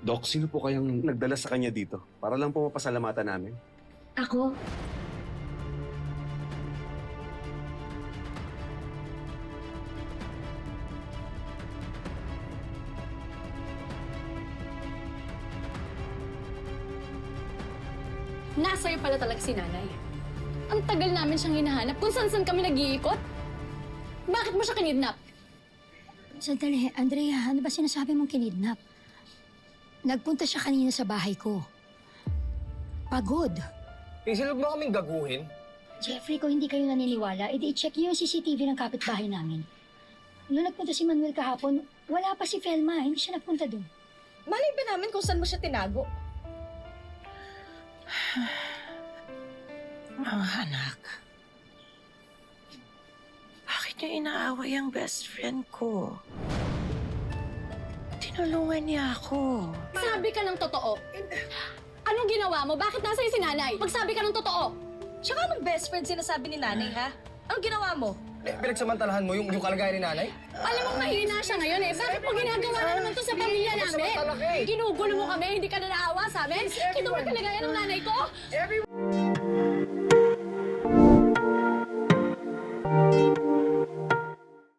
Doc, sino po kayang nagdala sa kanya dito? Para lang po mapasalamatan namin. Ako? Nasa'yo pala talaga si nanay. Ang tagal namin siyang hinahanap kung saan-saan kami nag-iikot. Bakit mo siya kinidnap? Sandali, Andrea, ano ba sinasabi mong kinidnap? Nagpunta siya kanina sa bahay ko. Pagod. Silog mo kaming gaguhin? Jeffrey, kung hindi kayo naniniwala, edi i-check niyo yung CCTV ng kapitbahay namin. Noong nagpunta si Manuel kahapon, wala pa si Felma. Hindi siya nagpunta doon. Malay ba namin kung saan mo siya tinago? Mga anak, bakit niyo inaaway ang best friend ko? Tinulungan niya ako. Sabi ka ng totoo. Anong ginawa mo? Bakit nasa si nanay? Magsabi ka ng totoo. Tsaka anong best friend sinasabi ni nanay, ha? Anong ginawa mo? Pinagsamantalahan mo yung kalagayan ni nanay? Alam mo, mahina siya ngayon eh. Bakit mo ginagawa na naman to sa pamilya namin? Ginugulo mo kami, hindi ka na naawa sa amin? Ito ba kalagayan ng nanay ko?